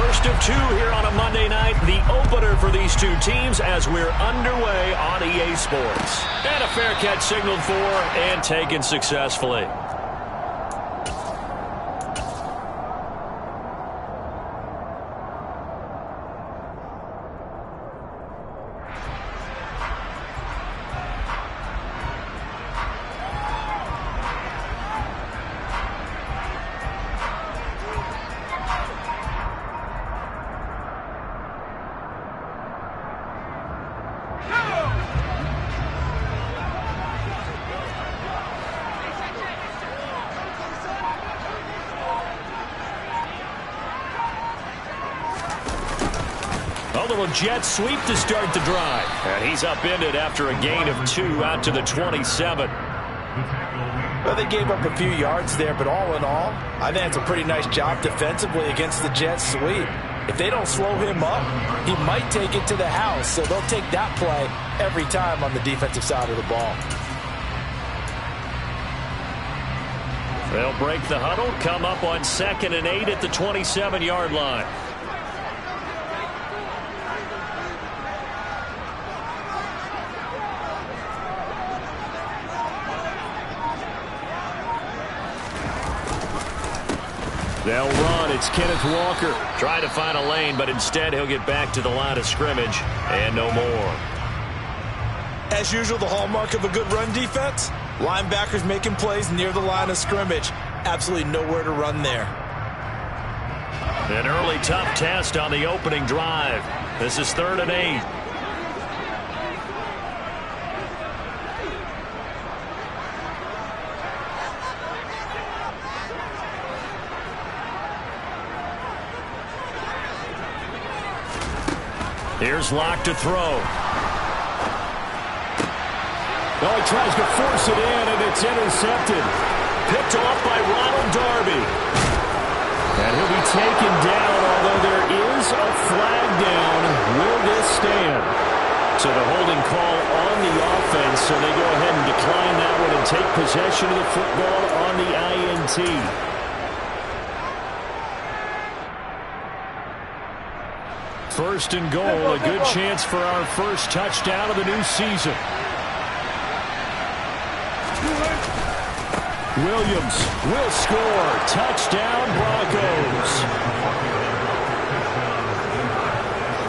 First of two here on a Monday night, the opener for these two teams as we're underway on EA Sports. And a fair catch signaled for and taken successfully. Jet sweep to start the drive. And he's upended after a gain of 2 out to the 27. Well, they gave up a few yards there, but all in all, I think it's a pretty nice job defensively against the jet sweep. If they don't slow him up, he might take it to the house, so they'll take that play every time on the defensive side of the ball. They'll break the huddle, come up on 2nd and 8 at the 27-yard line. They'll run. It's Kenneth Walker. Trying to find a lane, but instead he'll get back to the line of scrimmage and no more. As usual, the hallmark of a good run defense, linebackers making plays near the line of scrimmage. Absolutely nowhere to run there. An early tough test on the opening drive. This is 3rd and 8. Here's Locke to throw. Oh, he tries to force it in, and it's intercepted. Picked off by Ronald Darby. And he'll be taken down, although there is a flag down. Will this stand? So the holding call on the offense, so they go ahead and decline that one and take possession of the football on the INT. First and goal, a good chance for our first touchdown of the new season. Williams will score. Touchdown, Broncos.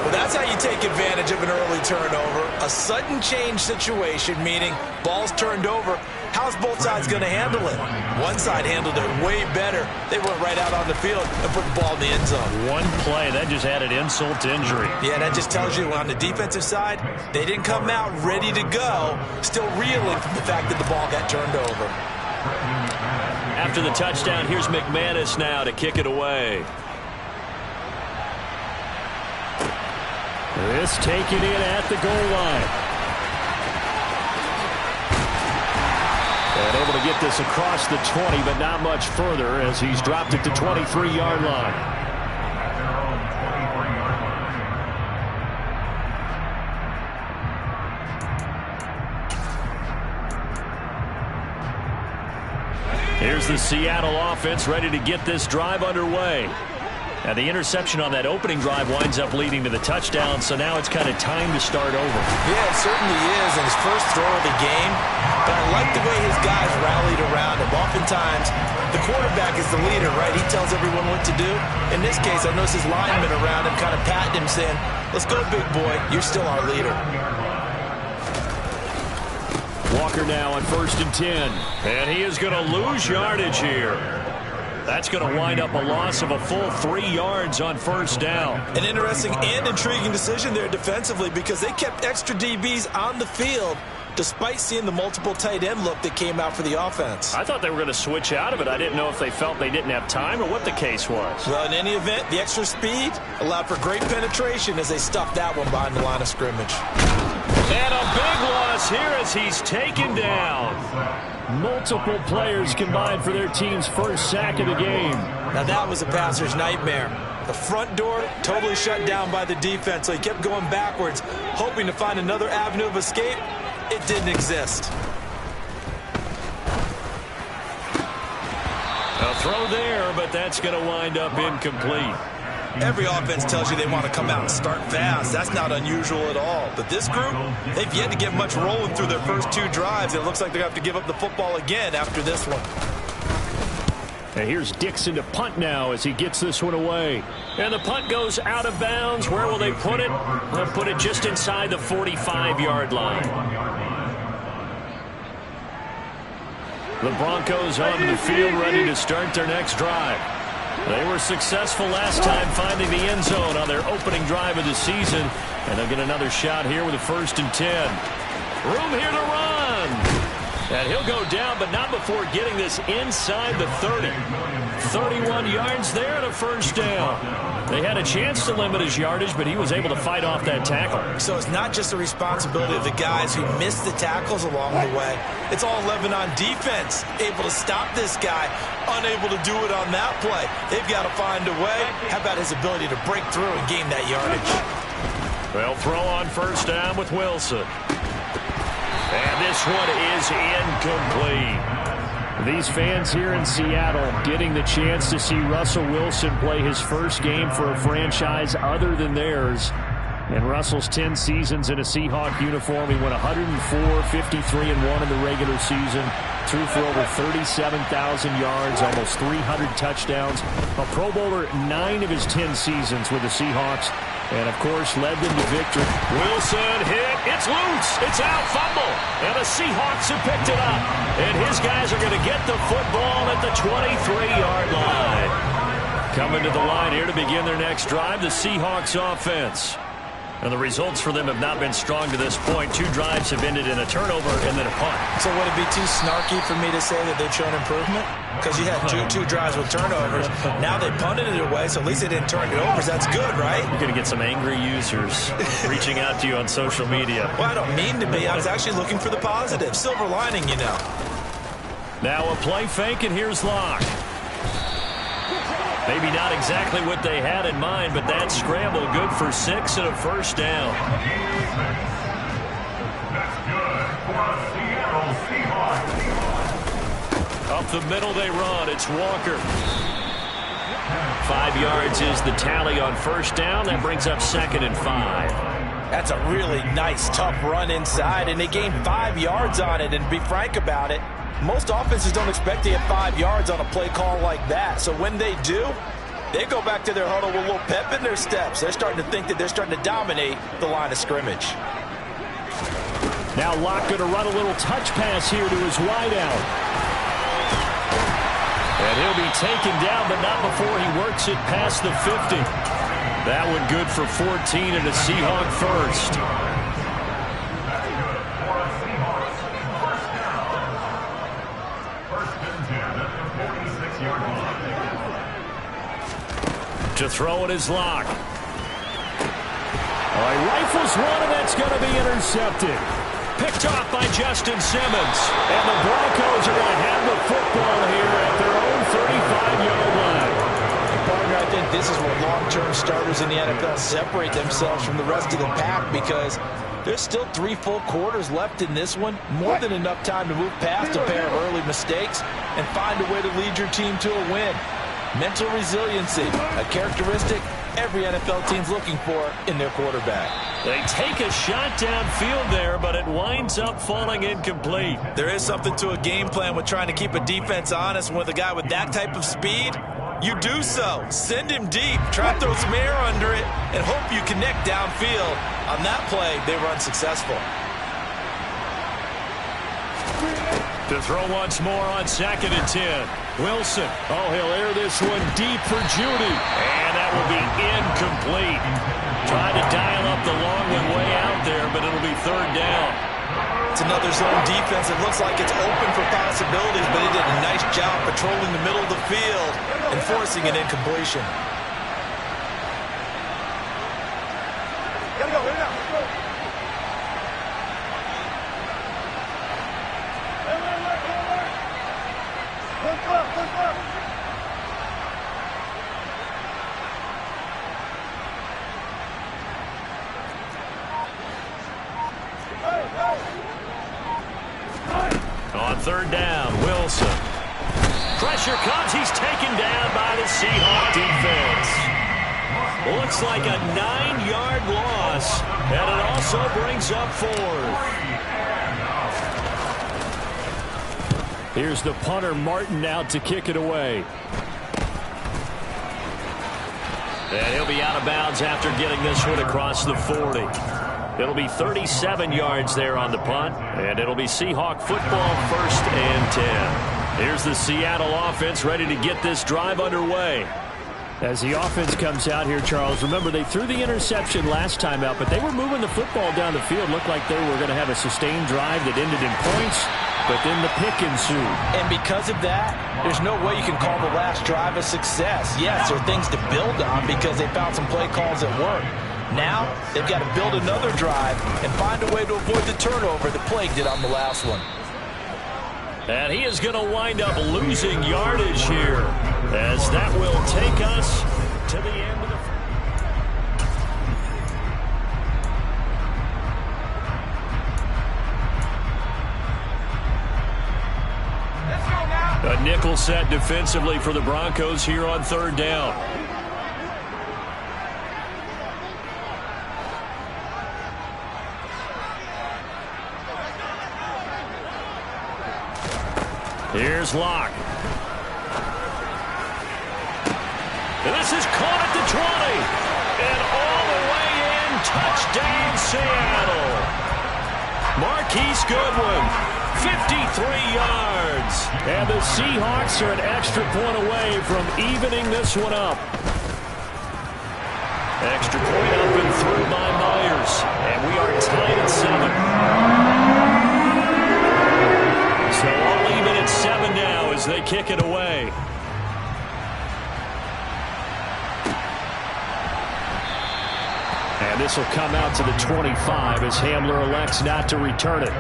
Well, that's how you take advantage of an early turnover. A sudden change situation, meaning ball's turned over. How's both sides going to handle it? One side handled it way better. They went right out on the field and put the ball in the end zone. One play, that just added insult to injury. Yeah, that just tells you on the defensive side, they didn't come out ready to go, still reeling from the fact that the ball got turned over. After the touchdown, here's McManus now to kick it away. This taken in at the goal line. And able to get this across the 20, but not much further as he's dropped it to 23-yard line. Here's the Seattle offense ready to get this drive underway. Now the interception on that opening drive winds up leading to the touchdown, so now it's kind of time to start over. Yeah, it certainly is, and his first throw of the game. But I like the way his guys rallied around him. Oftentimes, the quarterback is the leader, right? He tells everyone what to do. In this case, I noticed his linemen around him kind of patting him, saying, "Let's go, big boy. You're still our leader." Walker now on 1st and 10. And he is going to lose yardage here. That's going to wind up a loss of a full 3 yards on 1st down. An interesting and intriguing decision there defensively because they kept extra DBs on the field despite seeing the multiple tight end look that came out for the offense. I thought they were going to switch out of it. I didn't know if they felt they didn't have time or what the case was. Well, in any event, the extra speed allowed for great penetration as they stuffed that one behind the line of scrimmage. And a big loss here as he's taken down. Multiple players combined for their team's first sack of the game. Now that was a passer's nightmare. The front door totally shut down by the defense, so he kept going backwards, hoping to find another avenue of escape. It didn't exist. A throw there, but that's going to wind up incomplete. Every offense tells you they want to come out and start fast. That's not unusual at all. But this group, they've yet to get much rolling through their first 2 drives. It looks like they're going to have to give up the football again after this one. And here's Dixon to punt now as he gets this one away. And the punt goes out of bounds. Where will they put it? They'll put it just inside the 45-yard line. The Broncos onto the field, ready to start their next drive. They were successful last time finding the end zone on their opening drive of the season. And they'll get another shot here with a 1st and 10. Room here to run. And he'll go down, but not before getting this inside the 30. 31 yards there and a 1st down. They had a chance to limit his yardage, but he was able to fight off that tackle. So it's not just the responsibility of the guys who missed the tackles along the way. It's all 11 on defense, able to stop this guy, unable to do it on that play. They've got to find a way. How about his ability to break through and gain that yardage? They'll throw on 1st down with Wilson. And this one is incomplete. These fans here in Seattle getting the chance to see Russell Wilson play his first game for a franchise other than theirs. In Russell's 10 seasons in a Seahawk uniform, he went 104, 53-1 in the regular season, threw for over 37,000 yards, almost 300 touchdowns. A Pro Bowler 9 of his 10 seasons with the Seahawks. And, of course, led them to victory. Wilson hit. It's loose. It's out. Fumble. And the Seahawks have picked it up. And his guys are going to get the football at the 23-yard line. Coming to the line here to begin their next drive, the Seahawks offense. And the results for them have not been strong to this point. 2 drives have ended in a turnover and then a punt. So would it be too snarky for me to say that they've shown improvement? Because you had two drives with turnovers. Now they punted it away, so at least they didn't turn it over. So that's good, right? You're going to get some angry users reaching out to you on social media. Well, I don't mean to be. I was actually looking for the positive. Silver lining, you know. Now a play fake, and here's Locke. Maybe not exactly what they had in mind, but that scramble good for 6 and a 1st down. Up the middle they run. It's Walker. 5 yards is the tally on 1st down. That brings up 2nd and 5. That's a really nice, tough run inside, and they gained 5 yards on it. And to be frank about it, most offenses don't expect to get 5 yards on a play call like that. So when they do, they go back to their huddle with a little pep in their steps. They're starting to think that they're starting to dominate the line of scrimmage. Now Locke going to run a little touch pass here to his wideout. And he'll be taken down, but not before he works it past the 50. That one good for 14 and a Seahawk 1st. To throw it is Locke. All right, rifles one, and that's going to be intercepted. Picked off by Justin Simmons. And the Broncos are going to have the football here at their own 35-yard line. Partner, I think this is where long-term starters in the NFL separate themselves from the rest of the pack, because there's still 3 full quarters left in this one. More than enough time to move past a pair of early mistakes and find a way to lead your team to a win. Mental resiliency, a characteristic every NFL team's looking for in their quarterback. They take a shot downfield there, but it winds up falling incomplete. There is something to a game plan with trying to keep a defense honest. With a guy with that type of speed, you do so. Send him deep, try to throw some air under it, and hope you connect downfield. On that play, they were unsuccessful. To throw once more on 2nd and 10. Wilson. Oh, he'll air this one deep for Judy. And that will be incomplete. Trying to dial up the long one way out there, but it'll be 3rd down. It's another zone defense. It looks like it's open for possibilities, but it did a nice job patrolling the middle of the field and forcing an incompletion. Gotta go, right now. On 3rd down, Wilson. Pressure comes. He's taken down by the Seahawk defense. Looks like a 9-yard loss, and it also brings up 4th. Here's the punter, Martin, out to kick it away. And he'll be out of bounds after getting this one across the 40. It'll be 37 yards there on the punt, and it'll be Seahawk football, 1st and 10. Here's the Seattle offense ready to get this drive underway. As the offense comes out here, Charles, remember they threw the interception last time out, but they were moving the football down the field. Looked like they were going to have a sustained drive that ended in points, but then the pick ensued. And because of that, there's no way you can call the last drive a success. Yes, there are things to build on because they found some play calls that work. Now, they've got to build another drive and find a way to avoid the turnover that plagued it on the last one. And he is going to wind up losing yardage here, as that will take us to the end of the... A nickel set defensively for the Broncos here on 3rd down. Here's Locke. And this is caught at the 20. And all the way in, touchdown Seattle. Marquise Goodwin, 53 yards. And the Seahawks are an extra point away from evening this one up. Extra point up and through by Myers. And we are tied at 7. So all even at 7 now as they kick it away. And this will come out to the 25 as Hamler elects not to return it.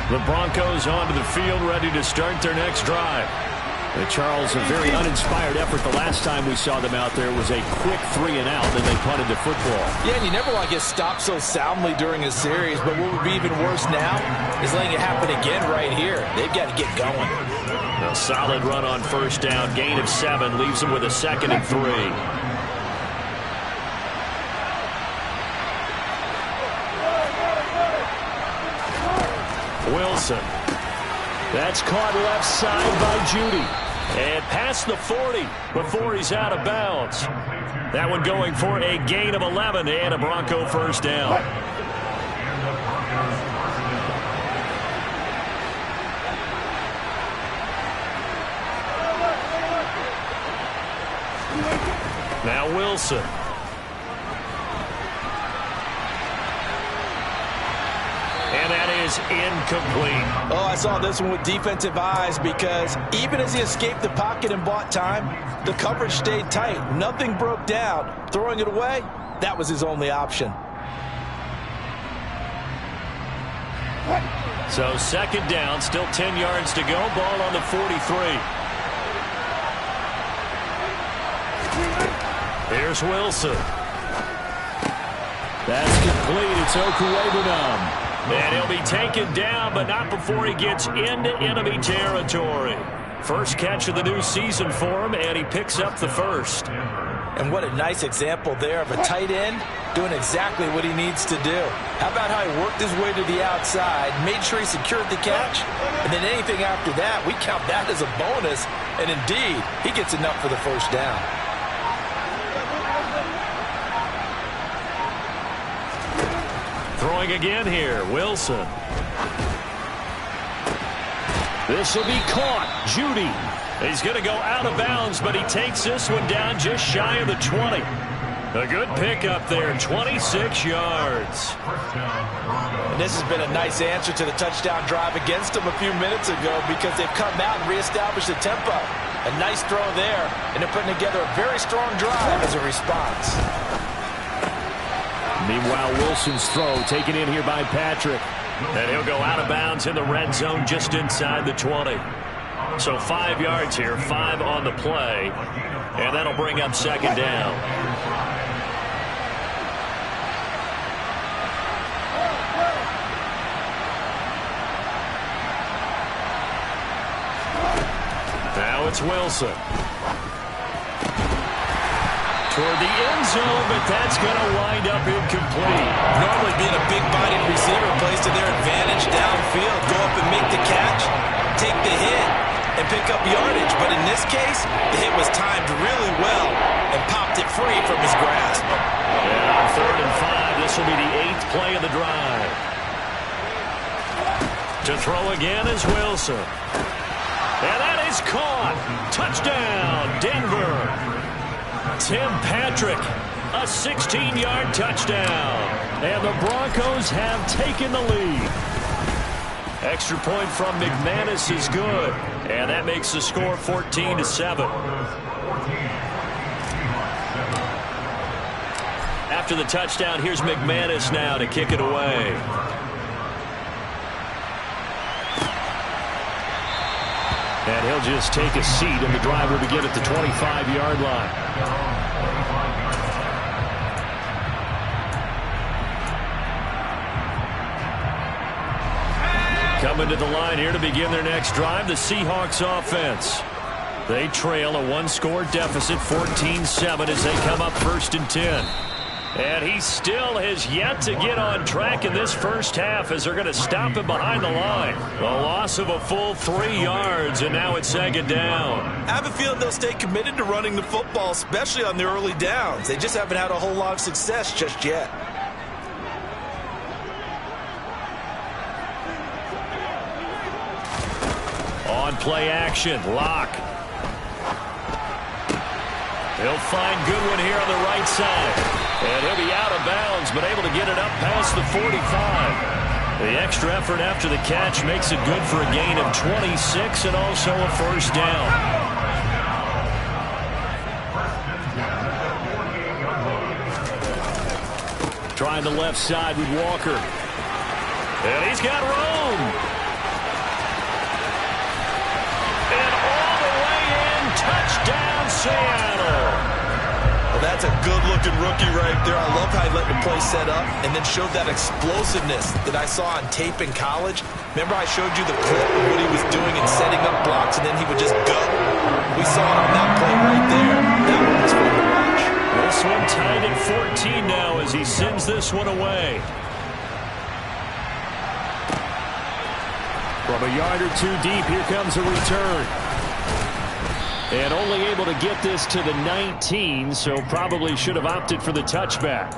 The Broncos onto the field, ready to start their next drive. And Charles, a very uninspired effort the last time we saw them out there was a quick 3-and-out, then they punted the football. Yeah, and you never want to get stopped so soundly during a series, but what would be even worse now is letting it happen again right here. They've got to get going. A solid run on 1st down, gain of 7, leaves them with a 2nd and 3. Wilson. That's caught left side by Judy. And past the 40 before he's out of bounds. That one going for a gain of 11 and a Bronco 1st down. Now Wilson. And that is incomplete. Oh, I saw this one with defensive eyes because even as he escaped the pocket and bought time, the coverage stayed tight. Nothing broke down. Throwing it away, that was his only option. So 2nd down, still 10 yards to go. Ball on the 43. Here's Wilson. That's complete. It's Okuwebunam. And he'll be taken down, but not before he gets into enemy territory. First catch of the new season for him, and he picks up the 1st. And what a nice example there of a tight end doing exactly what he needs to do. How about how he worked his way to the outside, made sure he secured the catch, and then anything after that, we count that as a bonus. And indeed, he gets enough for the 1st down. Throwing again here, Wilson. This will be caught. Judy. He's going to go out of bounds, but he takes this one down just shy of the 20. A good pickup there, 26 yards. And this has been a nice answer to the touchdown drive against them a few minutes ago because they've come out and reestablished the tempo. A nice throw there, and they're putting together a very strong drive as a response. Meanwhile, Wilson's throw taken in here by Patrick. And he'll go out of bounds in the red zone just inside the 20. So 5 yards here, 5 on the play. And that'll bring up 2nd down. Now it's Wilson. Toward the end zone, but that's going to wind up incomplete. Normally being a big-bodied receiver plays to their advantage downfield. Go up and make the catch, take the hit, and pick up yardage. But in this case, the hit was timed really well and popped it free from his grasp. And on 3rd and 5, this will be the 8th play of the drive. To throw again is Wilson. And that is caught. Touchdown, Denver. Tim Patrick, a 16-yard touchdown. And the Broncos have taken the lead. Extra point from McManus is good. And that makes the score 14-7. After the touchdown, here's McManus now to kick it away. And he'll just take a seat, and the drive will begin at the 25-yard line. Coming to the line here to begin their next drive, the Seahawks offense. They trail a one-score deficit, 14-7, as they come up 1st and 10. And he still has yet to get on track in this first half as they're going to stop him behind the line. A loss of a full 3 yards, and now it's 2nd down. I have a feeling they'll stay committed to running the football, especially on the early downs. They just haven't had a whole lot of success just yet. On play action, Locke. He'll find Goodwin here on the right side. And he'll be out of bounds, but able to get it up past the 45. The extra effort after the catch makes it good for a gain of 26 and also a 1st down. Trying the left side with Walker. And he's got room. And all the way in, touchdown Seattle. Well, that's a good-looking rookie right there. I love how he let the play set up and then showed that explosiveness that I saw on tape in college. Remember I showed you the clip of what he was doing and setting up blocks, and then he would just go? We saw it on that play right there. That one was fun to watch. This one tied at 14 now as he sends this one away. From a yard or two deep, here comes a return. And only able to get this to the 19, so probably should have opted for the touchback.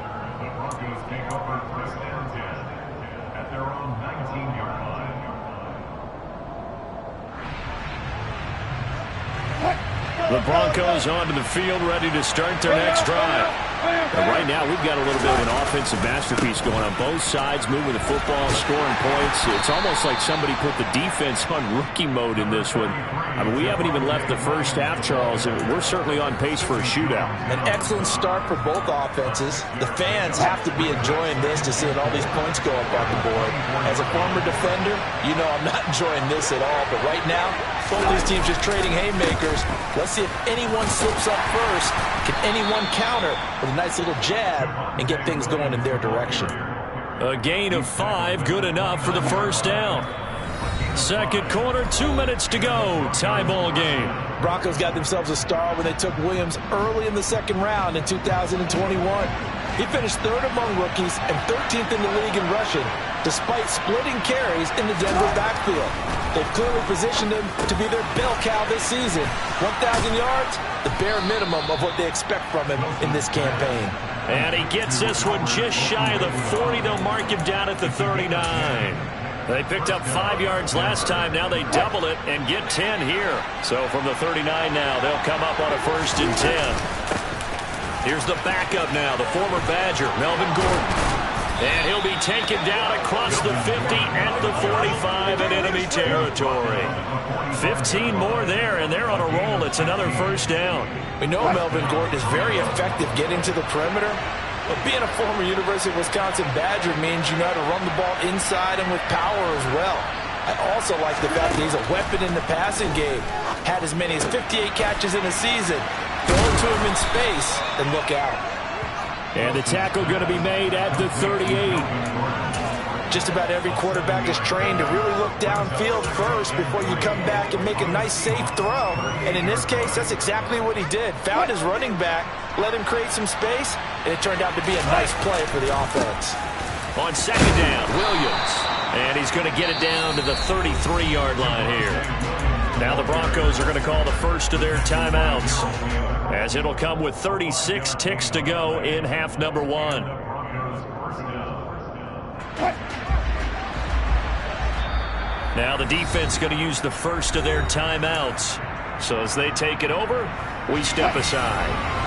The Broncos onto the field, ready to start their next drive. And right now, we've got a little bit of an offensive masterpiece going on both sides, moving the football, scoring points. It's almost like somebody put the defense on rookie mode in this one. I mean, we haven't even left the first half, Charles, and we're certainly on pace for a shootout. An excellent start for both offenses. The fans have to be enjoying this to seeing all these points go up on the board. As a former defender, you know I'm not enjoying this at all, but right now, both these teams just trading haymakers. Let's see if anyone slips up first. Can anyone counter with a nice little jab and get things going in their direction? A gain of 5, good enough for the 1st down. Second quarter, 2 minutes to go. Tie ball game. Broncos got themselves a star when they took Williams early in the 2nd round in 2021. He finished 3rd among rookies and 13th in the league in rushing, despite splitting carries in the Denver backfield. They've clearly positioned him to be their bell cow this season. 1,000 yards, the bare minimum of what they expect from him in this campaign. And he gets this one just shy of the 40. They'll mark him down at the 39. They picked up 5 yards last time. Now they double it and get 10 here. So from the 39 now, they'll come up on a 1st and 10. Here's the backup now, the former Badger, Melvin Gordon. And he'll be taken down across the 50 at the 45 in enemy territory. 15 more there, and they're on a roll. It's another 1st down. We know Melvin Gordon is very effective getting to the perimeter, but being a former University of Wisconsin Badger means you know how to run the ball inside and with power as well. I also like the fact that he's a weapon in the passing game. Had as many as 58 catches in a season. Throw it to him in space and look out. And the tackle going to be made at the 38. Just about every quarterback is trained to really look downfield first before you come back and make a nice, safe throw. And in this case, that's exactly what he did. Found his running back, let him create some space, and it turned out to be a nice play for the offense. On second down, Williams. And he's going to get it down to the 33-yard line here. Now the Broncos are going to call the first of their timeouts, as it'll come with 36 ticks to go in half number 1. Now the defense going to use the first of their timeouts. So as they take it over, we step aside.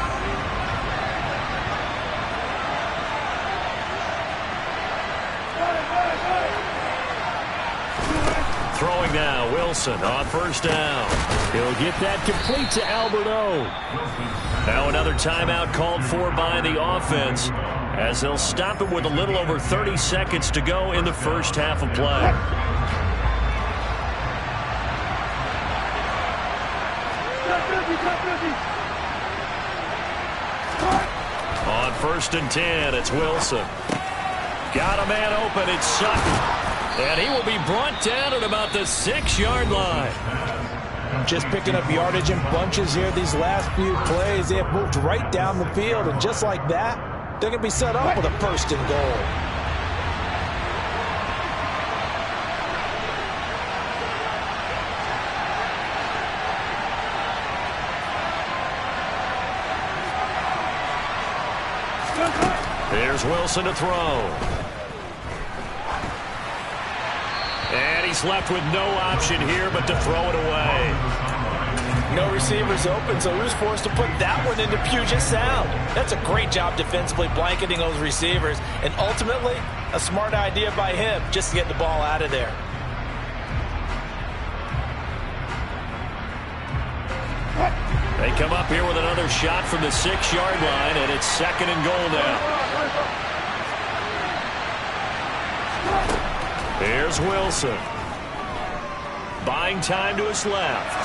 Throwing now, Wilson on first down. He'll get that complete to Alberto. Now another timeout called for by the offense, as they'll stop it with a little over 30 seconds to go in the first half of play. On first and 10, it's Wilson. Got a man open, it's Sutton. And he will be brought down at about the 6-yard line. Just picking up yardage in bunches here these last few plays. They have moved right down the field, and just like that, they're going to be set up with a first and goal. Here's Wilson to throw. And he's left with no option here but to throw it away. No receivers open, so he was forced to put that one into Puget Sound. That's a great job defensively blanketing those receivers, and ultimately a smart idea by him just to get the ball out of there. They come up here with another shot from the 6-yard line, and it's second and goal now. Here's Wilson. Buying time to his left.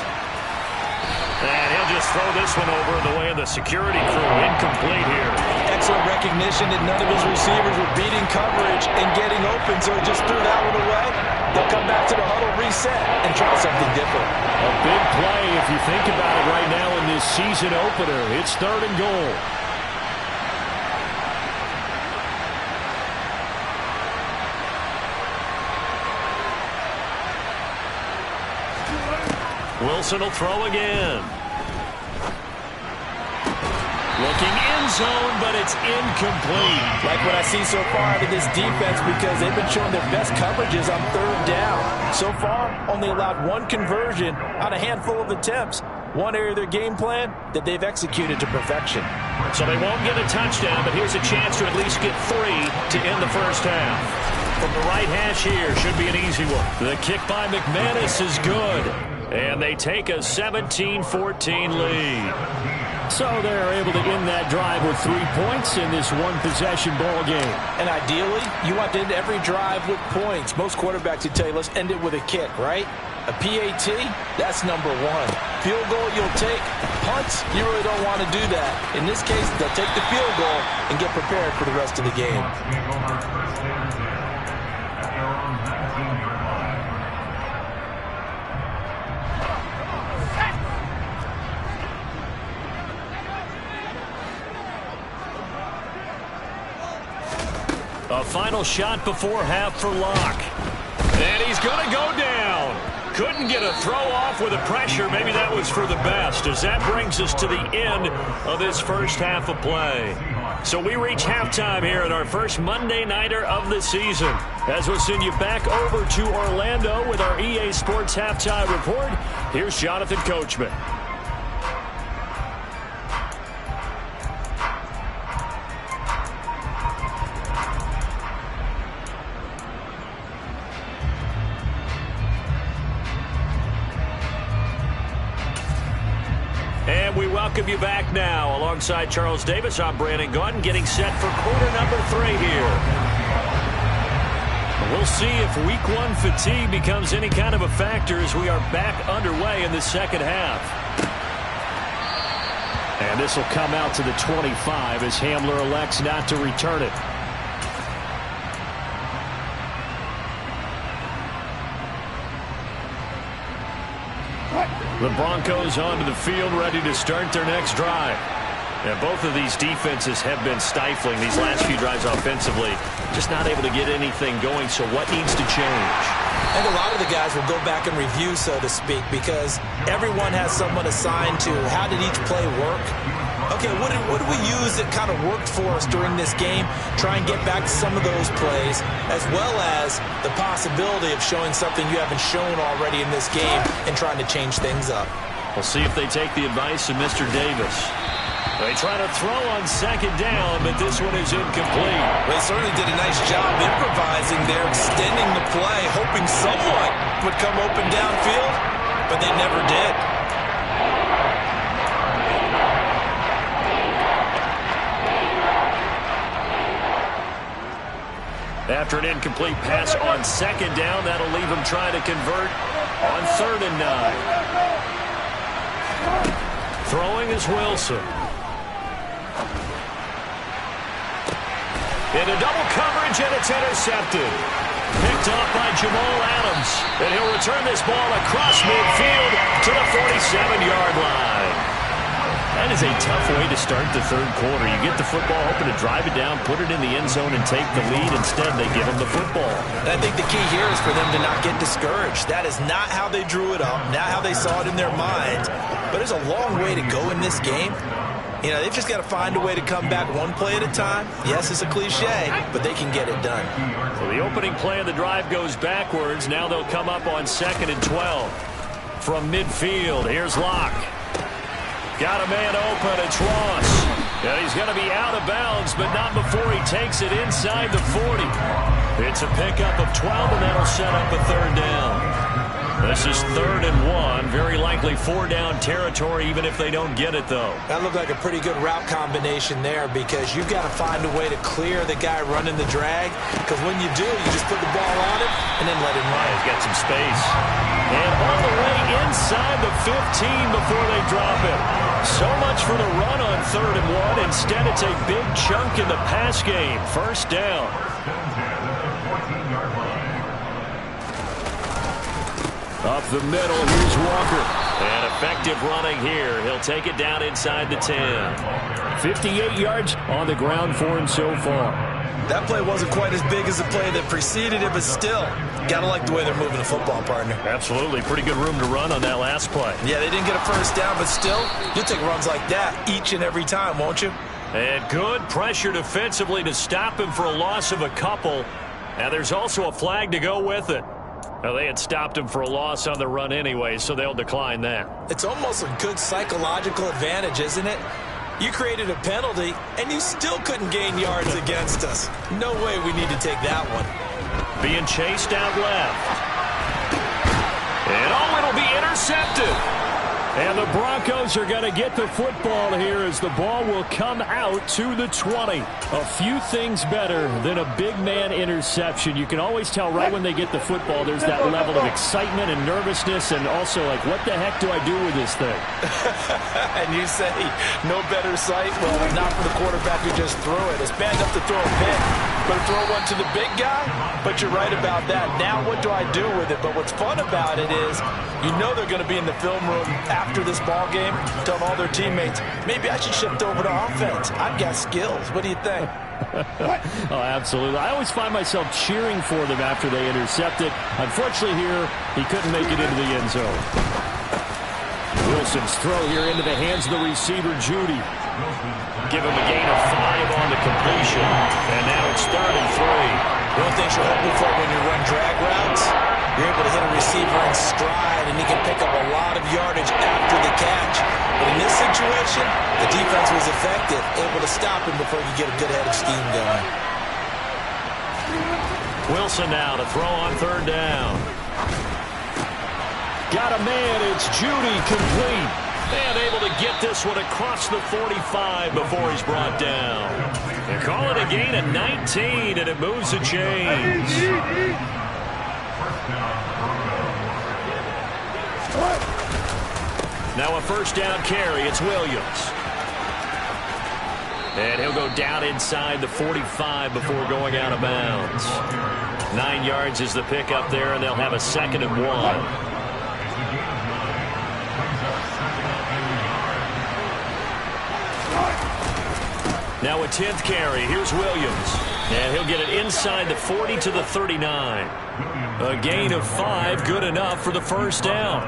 And he'll just throw this one over the way of the security crew. Incomplete here. Excellent recognition that none of his receivers were beating coverage and getting open, so he just threw that one away. They'll come back to the huddle, reset, and try something different. A big play if you think about it right now in this season opener. It's third and goal. Wilson will throw again. Looking end zone, but it's incomplete. Like what I see so far out of this defense, because they've been showing their best coverages on third down. So far, only allowed one conversion on a handful of attempts. One area of their game plan that they've executed to perfection. So they won't get a touchdown, but here's a chance to at least get 3 to end the first half. From the right hash here, should be an easy one. The kick by McManus is good. And they take a 17-14 lead. So they're able to end that drive with 3 points in this one-possession ball game. And ideally, you want to end every drive with points. Most quarterbacks would tell you, let's end it with a kick, right? A PAT, that's number 1. Field goal, you'll take. Punts, you really don't want to do that. In this case, they'll take the field goal and get prepared for the rest of the game. A final shot before half for Locke. And he's going to go down. Couldn't get a throw off with the pressure. Maybe that was for the best, as that brings us to the end of this first half of play. So we reach halftime here at our first Monday Nighter of the season, as we'll send you back over to Orlando with our EA Sports Halftime Report. Here's Jonathan Coachman. And we welcome you back now. Alongside Charles Davis, I'm Brandon Gaudin, getting set for quarter number 3 here. We'll see if week 1 fatigue becomes any kind of a factor as we are back underway in the second half. And this will come out to the 25 as Hamler elects not to return it. The Broncos onto the field, ready to start their next drive. And both of these defenses have been stifling these last few drives offensively. Just not able to get anything going, so what needs to change? I think a lot of the guys will go back and review, so to speak, because everyone has someone assigned to how did each play work. Okay, what did we use that kind of worked for us during this game? Try and get back to some of those plays, as well as the possibility of showing something you haven't shown already in this game and trying to change things up. We'll see if they take the advice of Mr. Davis. They try to throw on second down, but this one is incomplete. They certainly did a nice job improvising there, extending the play, hoping someone would come open downfield, but they never did. After an incomplete pass on second down, that'll leave him trying to convert on 3rd and 9. Throwing is Wilson. Into double coverage, and it's intercepted. Picked up by Jamal Adams. And he'll return this ball across midfield to the 47-yard line. That is a tough way to start the third quarter. You get the football, hoping to drive it down, put it in the end zone, and take the lead. Instead, they give them the football. And I think the key here is for them to not get discouraged. That is not how they drew it up, not how they saw it in their minds. But there's a long way to go in this game. You know, they've just got to find a way to come back one play at a time. Yes, it's a cliche, but they can get it done. So the opening play of the drive goes backwards. Now they'll come up on 2nd and 12. From midfield, here's Locke. Got a man open, it's Ross. And he's going to be out of bounds, but not before he takes it inside the 40. It's a pickup of 12, and that'll set up a 3rd down. This is 3rd and 1. Very likely 4-down territory, even if they don't get it, though. That looked like a pretty good route combination there, because you've got to find a way to clear the guy running the drag. Because when you do, you just put the ball on him and then let him run. He's got some space. And all the way inside the 15 before they drop it. So much for the run on 3rd and 1. Instead, it's a big chunk in the pass game. 1st down. Up the middle, here's Walker. And effective running here. He'll take it down inside the 10. 58 yards on the ground for him so far. That play wasn't quite as big as the play that preceded it, but still, got to like the way they're moving the football, partner. Absolutely. Pretty good room to run on that last play. Yeah, they didn't get a 1st down, but still, you'll take runs like that each and every time, won't you? And good pressure defensively to stop him for a loss of a couple. And there's also a flag to go with it. Well, they had stopped him for a loss on the run anyway, so they'll decline that. It's almost a good psychological advantage, isn't it? You created a penalty, and you still couldn't gain yards against us. No way we need to take that one. Being chased out left. And it'll be intercepted. And the Broncos are going to get the football here as the ball will come out to the 20. A few things better than a big man interception. You can always tell right when they get the football, there's that level of excitement and nervousness, and also like, what the heck do I do with this thing? And you say, no better sight? Well, not for the quarterback who just threw it. It's bad enough to throw a pick, but to throw one to the big guy? But you're right about that. Now what do I do with it? But what's fun about it is, you know they're going to be in the film room after this ball game, telling all their teammates, maybe I should shift over to offense. I've got skills. What do you think? Oh, absolutely. I always find myself cheering for them after they intercept it. Unfortunately here, he couldn't make it into the end zone. Wilson's throw here into the hands of the receiver, Judy. Give him a gain of 5 on the completion. And now it's 3rd and 3. One thing you're hoping for when you run drag routes, you're able to hit a receiver in stride, and he can pick up a lot of yardage after the catch. But in this situation, the defense was effective, able to stop him before you get a good head of steam going. Wilson now to throw on 3rd down. Got a man, it's Judy, complete. And able to get this one across the 45 before he's brought down. They call it a gain of 19, and it moves the chains. Now a 1st down carry. It's Williams. And he'll go down inside the 45 before going out of bounds. 9 yards is the pickup there, and they'll have a 2nd and 1. Now a 10th carry. Here's Williams. And he'll get it inside the 40 to the 39. A gain of 5, good enough for the first down.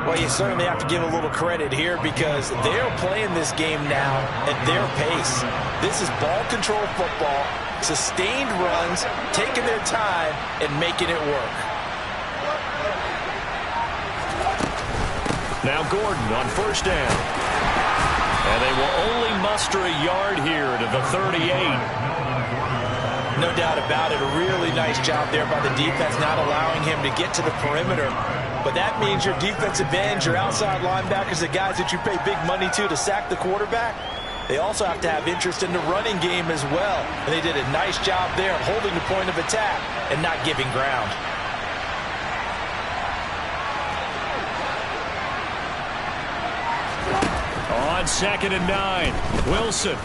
Well, you certainly have to give a little credit here because they're playing this game now at their pace. This is ball control football, sustained runs, taking their time, and making it work. Now Gordon on first down. And they will only muster a yard here to the 38. No doubt about it, a really nice job there by the defense, not allowing him to get to the perimeter. But that means your defensive ends, your outside linebackers, the guys that you pay big money to sack the quarterback, they also have to have interest in the running game as well. And they did a nice job there holding the point of attack and not giving ground. On 2nd and 9, Wilson.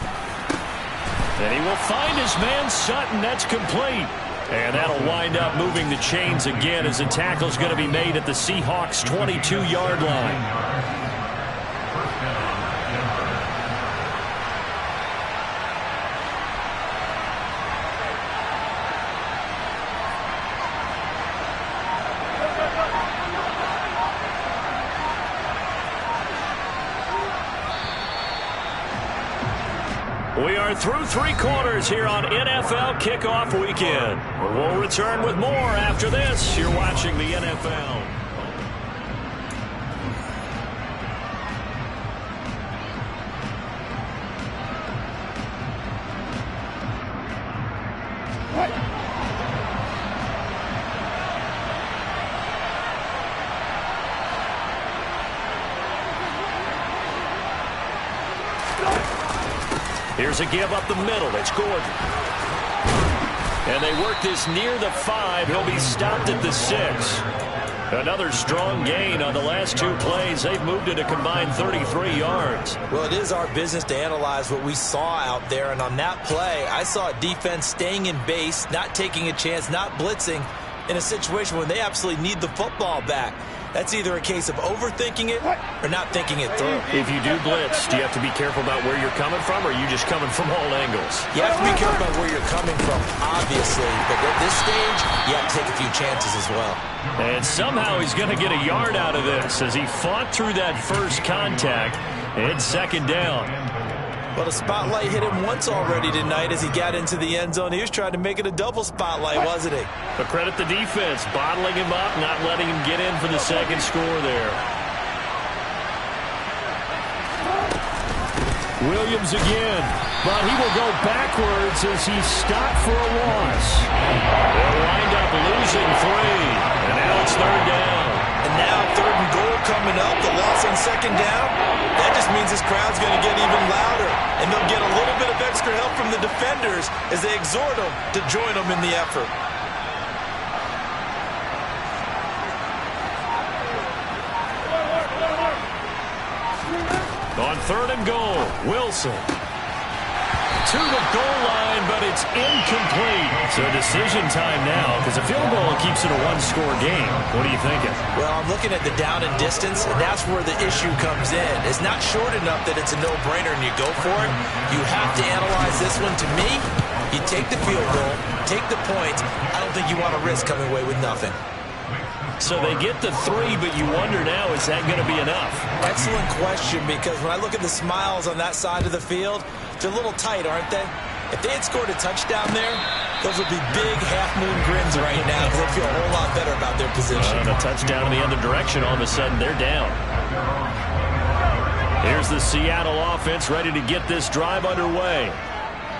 And he will find his man Sutton. That's complete. And that'll wind up moving the chains again as the tackle's going to be made at the Seahawks' 22-yard line. We are through 3 quarters here on NFL Kickoff Weekend. We'll return with more after this. You're watching the NFL. Here's a give up the middle. It's Gordon. And they work this near the 5. He'll be stopped at the 6. Another strong gain on the last 2 plays. They've moved it a combined 33 yards. Well, it is our business to analyze what we saw out there. And on that play, I saw a defense staying in base, not taking a chance, not blitzing in a situation where they absolutely need the football back. That's either a case of overthinking it or not thinking it through. If you do blitz, do you have to be careful about where you're coming from, or are you just coming from all angles? You have to be careful about where you're coming from, obviously. But at this stage, you have to take a few chances as well. And somehow he's going to get a yard out of this as he fought through that first contact. It's 2nd down. Well, the spotlight hit him once already tonight as he got into the end zone. He was trying to make it a double spotlight, wasn't he? But credit the defense, bottling him up, not letting him get in for the second score there. Williams again, but he will go backwards as he's stopped for a loss. They'll wind up losing 3, and now it's 3rd down. And now 3rd and goal coming up, the loss on 2nd down. That just means this crowd's going to get even louder, and they'll get a little bit of extra help from the defenders as they exhort them to join them in the effort. On 3rd and goal, Wilson. To the goal line, but it's incomplete. So decision time now, because a field goal keeps it a 1-score game. What are you thinking? Well, I'm looking at the down and distance, and that's where the issue comes in. It's not short enough that it's a no-brainer and you go for it. You have to analyze this one. To me, you take the field goal, take the points. I don't think you want to risk coming away with nothing. So they get the 3, but you wonder now, is that going to be enough? Excellent question, because when I look at the smiles on that side of the field, they're a little tight, aren't they? If they had scored a touchdown there, those would be big half-moon grins right now because they feel a whole lot better about their position. And a touchdown in the other direction, all of a sudden they're down. Here's the Seattle offense ready to get this drive underway.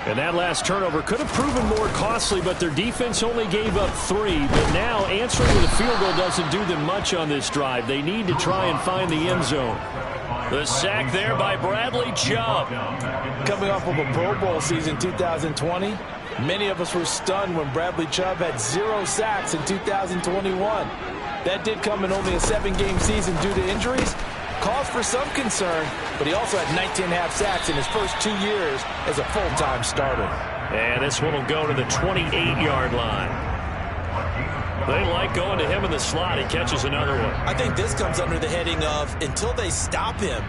And that last turnover could have proven more costly, but their defense only gave up 3. But now answering with a field goal doesn't do them much on this drive. They need to try and find the end zone. The sack there by Bradley Chubb. Coming off of a Pro Bowl season 2020, many of us were stunned when Bradley Chubb had 0 sacks in 2021. That did come in only a 7-game season due to injuries. Cause for some concern, but he also had 19.5 sacks in his first 2 years as a full-time starter. And this one will go to the 28-yard line. They like going to him in the slot. He catches another one. I think this comes under the heading of until they stop him,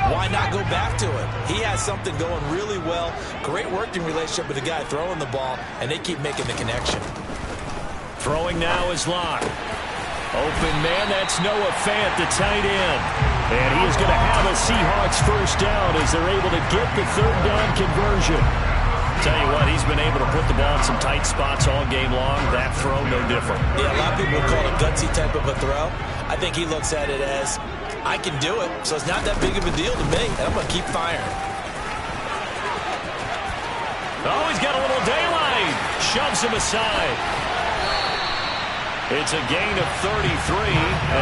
why not go back to him? He has something going really well. Great working relationship with the guy throwing the ball, and they keep making the connection. Throwing now is Locke. Open man, that's Noah Fant, the tight end. And he is going to have a Seahawks first down as they're able to get the third down conversion. Tell you what, he's been able to put the ball in some tight spots all game long. That throw, no different. Yeah, a lot of people would call it a gutsy type of a throw. I think he looks at it as, I can do it, so it's not that big of a deal to me, and I'm going to keep firing. Oh, he's got a little daylight. Shoves him aside. It's a gain of 33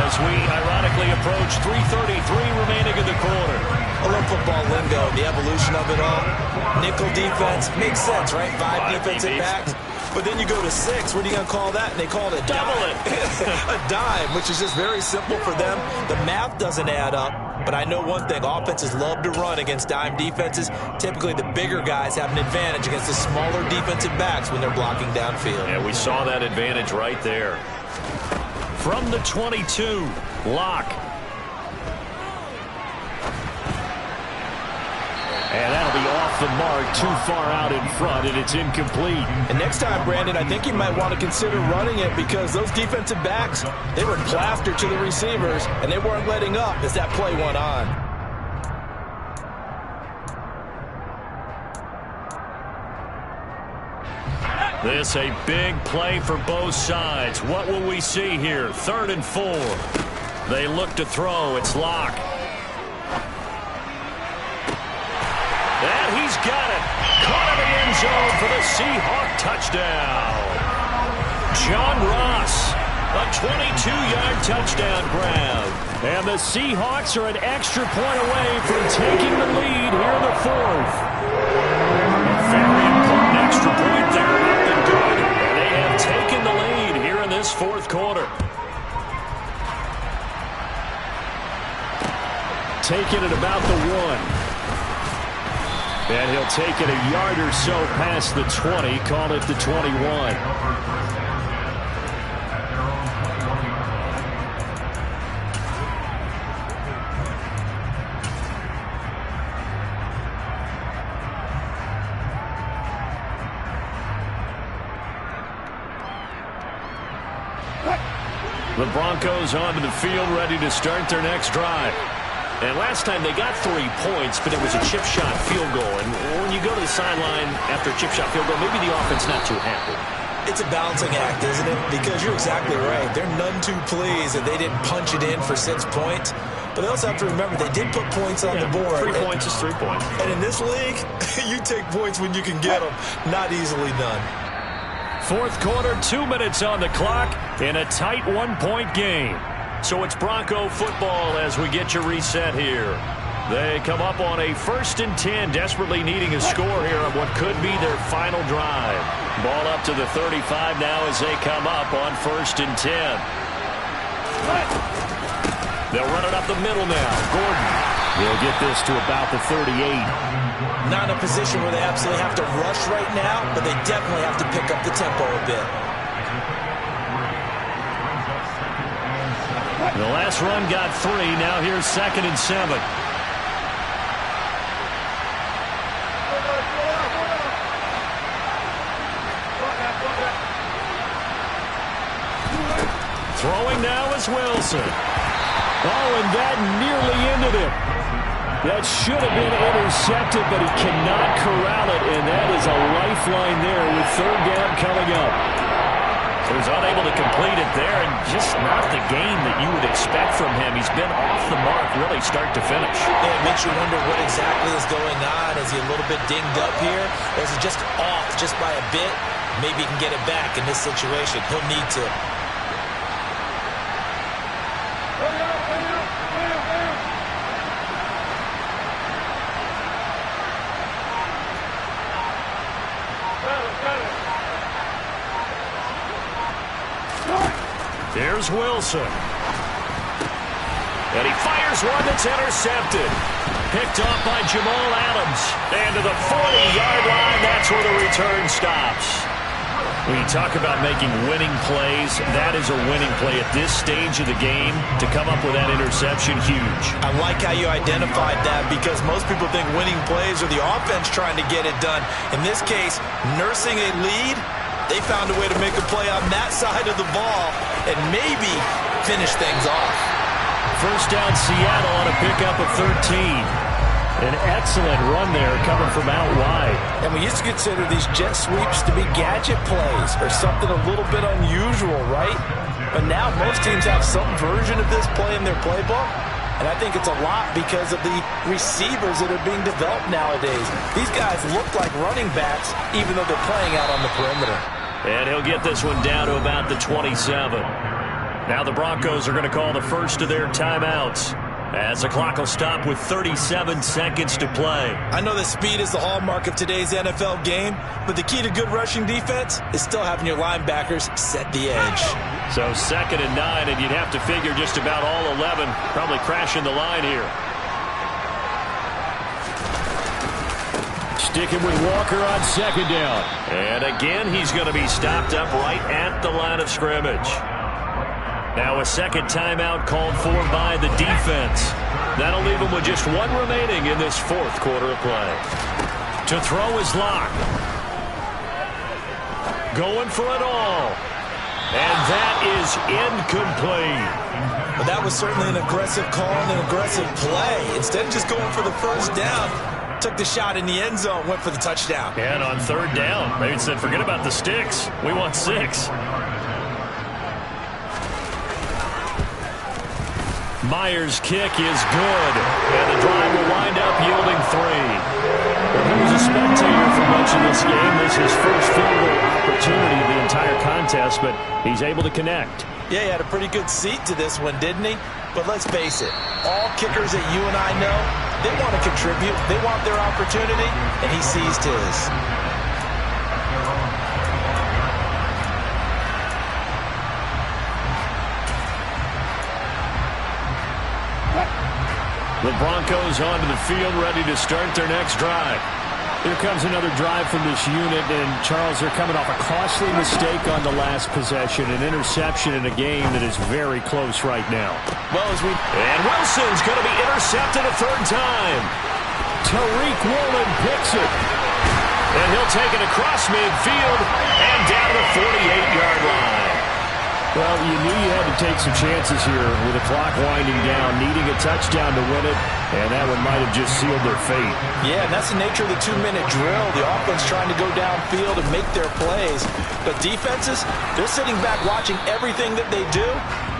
as we ironically approach 3:33 remaining in the quarter. I love football lingo, the evolution of it all. Nickel defense makes sense, right? Five defensive backs. But then you go to 6. What are you going to call that? And they call it a double dime. A dime, which is just very simple for them. The math doesn't add up. But I know one thing. Offenses love to run against dime defenses. Typically, the bigger guys have an advantage against the smaller defensive backs when they're blocking downfield. Yeah, we saw that advantage right there. From the 22, Locke. And that'll be off the mark, too far out in front, and it's incomplete. And next time, Brandon, I think you might want to consider running it because those defensive backs, they were plastered to the receivers, and they weren't letting up as that play went on. This a big play for both sides. What will we see here? 3rd and 4. They look to throw. It's Locke. And he's got it. Caught in the end zone for the Seahawk touchdown. John Ross, a 22-yard touchdown grab. And the Seahawks are an extra point away from taking the lead here in the 4th. A very important extra point there. Up and good. And they have taken the lead here in this 4th quarter. Taking it about the 1. And he'll take it a yard or so past the 20, call it the 21. The Broncos onto the field ready to start their next drive. And last time they got 3 points, but it was a chip shot field goal. And when you go to the sideline after a chip shot field goal, maybe the offense not too happy. It's a balancing act, isn't it? Because you're exactly right. They're none too pleased that they didn't punch it in for 6 points. But they also have to remember they did put points on the board. 3 points is 3 points. And in this league, you take points when you can get them. Not easily done. 4th quarter, 2 minutes on the clock in a tight 1-point game. So it's Bronco football as we get you reset here. They come up on a 1st and 10, desperately needing a score here on what could be their final drive. Ball up to the 35 now as they come up on 1st and 10. They'll run it up the middle now. Gordon will get this to about the 38. Not in a position where they absolutely have to rush right now, but they definitely have to pick up the tempo a bit. The last run got 3. Now here's 2nd and 7. Throwing now is Wilson. Oh, and that nearly ended him. That should have been intercepted, but he cannot corral it, and that is a lifeline there with 3rd down coming up. So he's unable to complete it there, and just not the game that you would expect from him. He's been off the mark really start to finish. Yeah, it makes you wonder what exactly is going on. Is he a little bit dinged up here, or is he just off just by a bit? Maybe he can get it back in this situation. He'll need to. Here's Wilson. And he fires one that's intercepted. Picked off by Jamal Adams. And to the 40-yard line, that's where the return stops. When you talk about making winning plays, that is a winning play at this stage of the game. To come up with that interception, huge. I like how you identified that, because most people think winning plays are the offense trying to get it done. In this case, nursing a lead, they found a way to make a play on that side of the ball and maybe finish things off. First down, Seattle on a pickup of 13. An excellent run there coming from out wide. And we used to consider these jet sweeps to be gadget plays or something a little bit unusual, right? But now most teams have some version of this play in their playbook. And I think it's a lot because of the receivers that are being developed nowadays. These guys look like running backs even though they're playing out on the perimeter. And he'll get this one down to about the 27. Now the Broncos are going to call the first of their timeouts, as the clock will stop with 37 seconds to play. I know that speed is the hallmark of today's NFL game, but the key to good rushing defense is still having your linebackers set the edge. So 2nd and 9, and you'd have to figure just about all 11 probably crashing the line here. Sticking with Walker on 2nd down. And again, he's going to be stopped up right at the line of scrimmage. Now a second timeout called for by the defense. That'll leave him with just one remaining in this 4th quarter of play. To throw is Locke. Going for it all. And that is incomplete. But that was certainly an aggressive call and an aggressive play. Instead of just going for the first down, took the shot in the end zone, went for the touchdown. And on 3rd down, maybe said, forget about the sticks. We want 6. Myers' kick is good, and the drive will wind up yielding 3. He was a spectator for much of this game. This is his first field goal opportunity of the entire contest, but he's able to connect. Yeah, he had a pretty good seat to this one, didn't he? But let's face it, all kickers that you and I know, they want to contribute, they want their opportunity, and he seized his. The Broncos onto the field, ready to start their next drive. Here comes another drive from this unit, and Charles, they're coming off a costly mistake on the last possession, an interception in a game that is very close right now. And Wilson's going to be intercepted a 3rd time. Tariq Woolen picks it. And he'll take it across midfield and down the 48-yard line. Well, you knew you had to take some chances here with the clock winding down, needing a touchdown to win it, and that one might have just sealed their fate. Yeah, and that's the nature of the 2-minute drill. The offense trying to go downfield and make their plays. But defenses, they're sitting back watching everything that they do,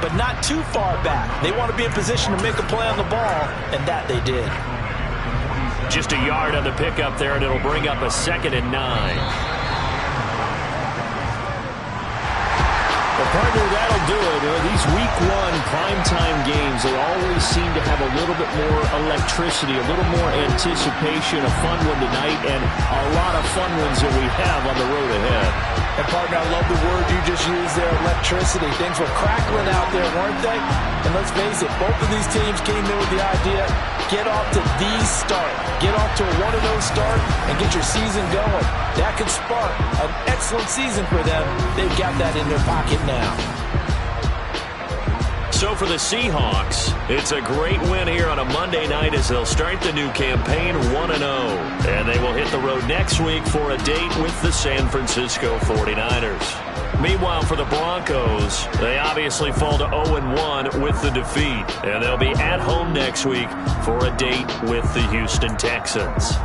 but not too far back. They want to be in position to make a play on the ball, and that they did. Just a yard on the pickup there, and it'll bring up a 2nd and 9. Partner, that'll do it. These week 1 primetime games, they always seem to have a little bit more electricity, a little more anticipation, a fun one tonight, and a lot of fun ones that we have on the road ahead. And partner, I love the word you just used there, electricity. Things were crackling out there, weren't they? And let's face it, both of these teams came in with the idea, get off to the start. Get off to a 1-0 start and get your season going. That could spark an excellent season for them. They've got that in their pocket now. So for the Seahawks, it's a great win here on a Monday night as they'll start the new campaign 1-0. And they will hit the road next week for a date with the San Francisco 49ers. Meanwhile, for the Broncos, they obviously fall to 0-1 with the defeat. And they'll be at home next week for a date with the Houston Texans.